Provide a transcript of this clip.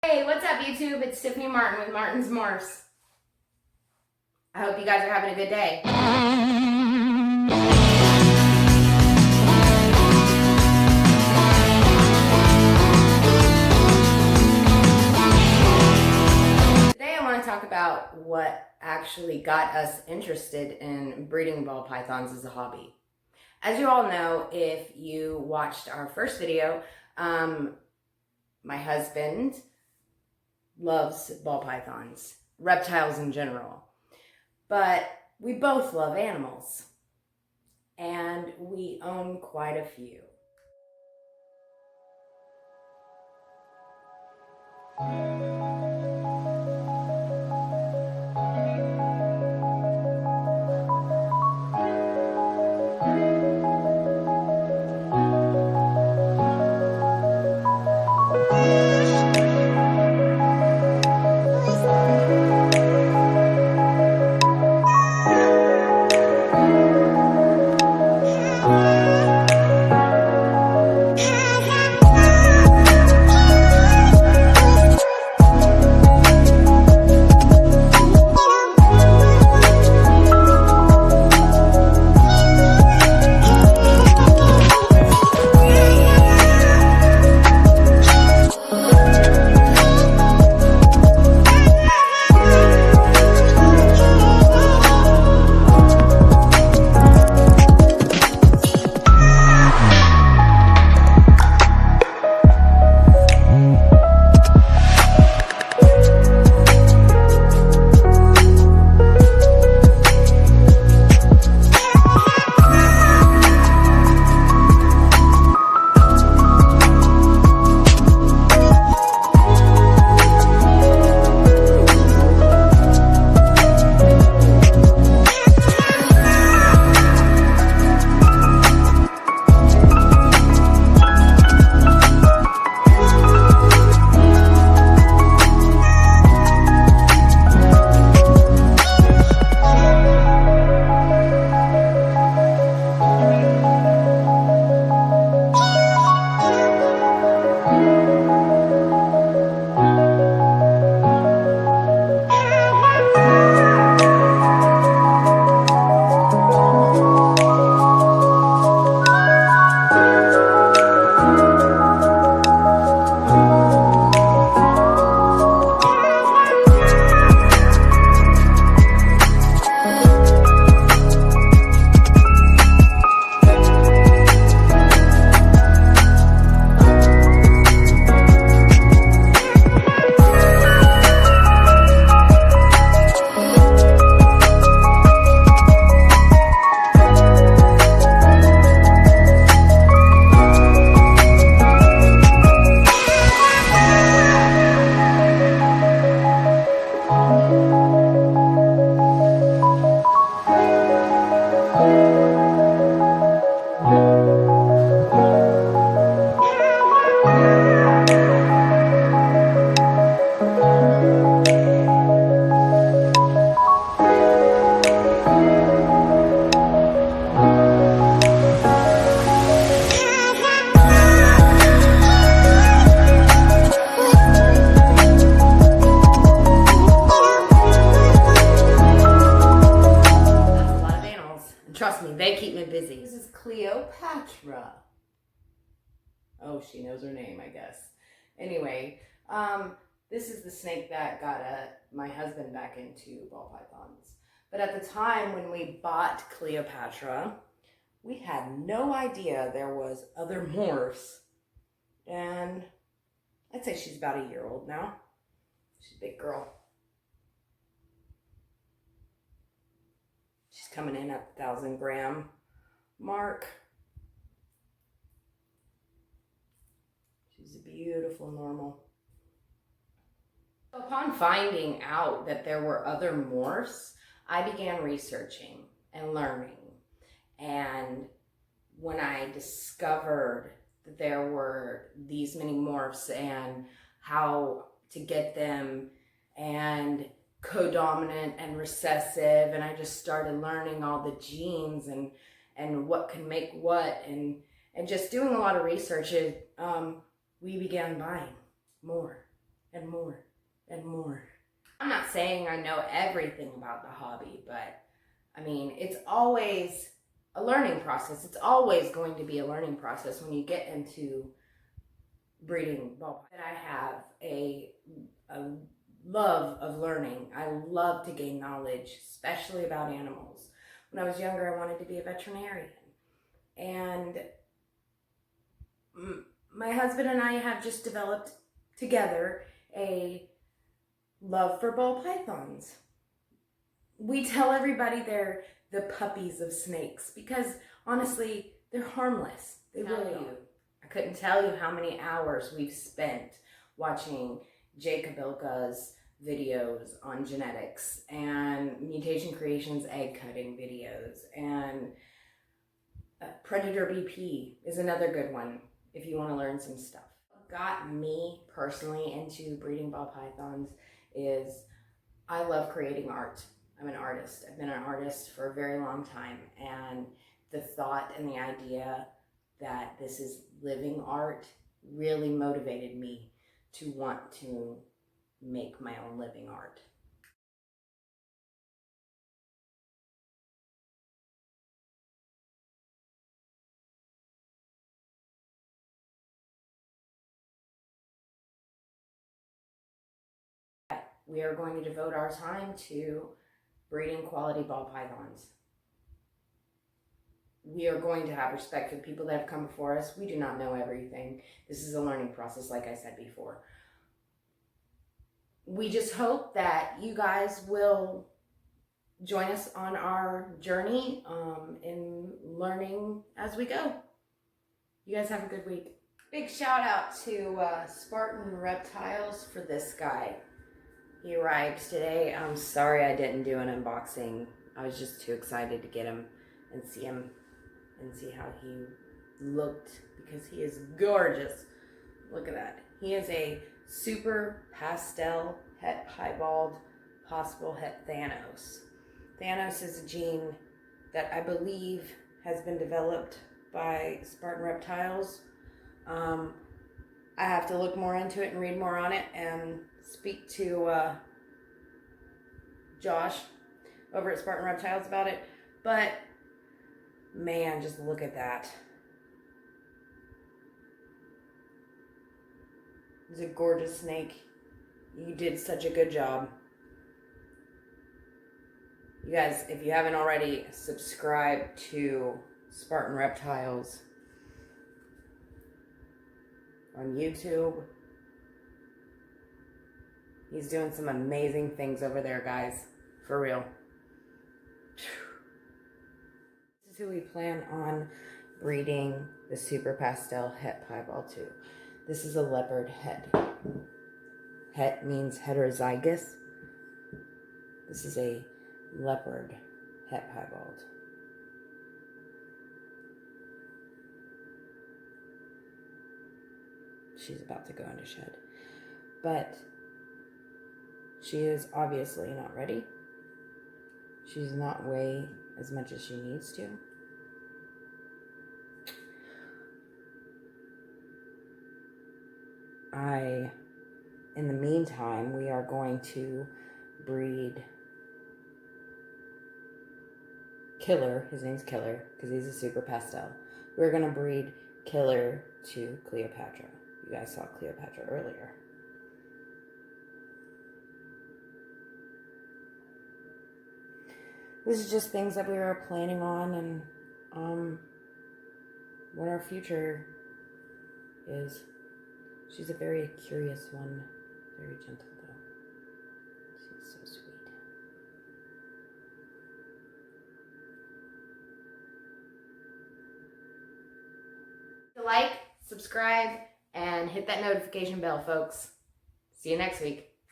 Hey, what's up YouTube? It's Tiffany Martin with Martin's Morphs. I hope you guys are having a good day. Today I want to talk about what actually got us interested in breeding ball pythons as a hobby. As you all know, if you watched our first video, my husband loves ball pythons, reptiles in general, but we both love animals, and we own quite a few. Trust me, they keep me busy. This is Cleopatra. Oh, she knows her name, I guess. Anyway, this is the snake that got my husband back into ball pythons. But at the time when we bought Cleopatra, we had no idea there was other morphs. And I'd say she's about a year old now. She's a big girl. She's coming in at the 1,000-gram mark. She's a beautiful normal. Upon finding out that there were other morphs, I began researching and learning. And when I discovered that there were these many morphs and how to get them, and codominant and recessive, and I just started learning all the genes and what can make what, and just doing a lot of research, we began buying more and more and more. I'm not saying I know everything about the hobby, but I mean, it's always a learning process. It's always going to be a learning process when you get into breeding ball. I have a love of learning. I love to gain knowledge, especially about animals. When I was younger, I wanted to be a veterinarian. And my husband and I have just developed together a love for ball pythons. We tell everybody they're the puppies of snakes because honestly, they're harmless. They really are. I couldn't tell you how many hours we've spent watching Jacob Ilka's videos on genetics and Mutation Creations egg cutting videos, and Predator BP is another good one if you want to learn some stuff. What got me personally into breeding ball pythons is I love creating art. I'm an artist. I've been an artist for a very long time, and the thought and the idea that this is living art really motivated me to want to make my own living art. We are going to devote our time to breeding quality ball pythons. We are going to have respect for the people that have come before us. We do not know everything. This is a learning process, like I said before. We just hope that you guys will join us on our journey in learning as we go. You guys have a good week. Big shout out to Spartan Reptiles for this guy. He arrived today. I'm sorry I didn't do an unboxing. I was just too excited to get him and see how he looked because he is gorgeous. Look at that. He is a super pastel het piebald possible het Thanos. Thanos is a gene that I believe has been developed by Spartan Reptiles. I have to look more into it and read more on it and speak to Josh over at Spartan Reptiles about it. But man, just look at that. It's a gorgeous snake. You did such a good job. You guys, if you haven't already, subscribe to Spartan Reptiles on YouTube. He's doing some amazing things over there, guys. For real. This is who we plan on breeding the Super Pastel Het Piebald to. This is a leopard het. Het means heterozygous. This is a leopard het piebald. She's about to go into shed. But she is obviously not ready. She does not weigh as much as she needs to. In the meantime, we are going to breed Killer. His name's Killer because he's a super pastel. We're going to breed Killer to Cleopatra. You guys saw Cleopatra earlier. This is just things that we are planning on and what our future is. She's a very curious one. Very gentle though. She's so sweet. Like, subscribe, and hit that notification bell, folks. See you next week.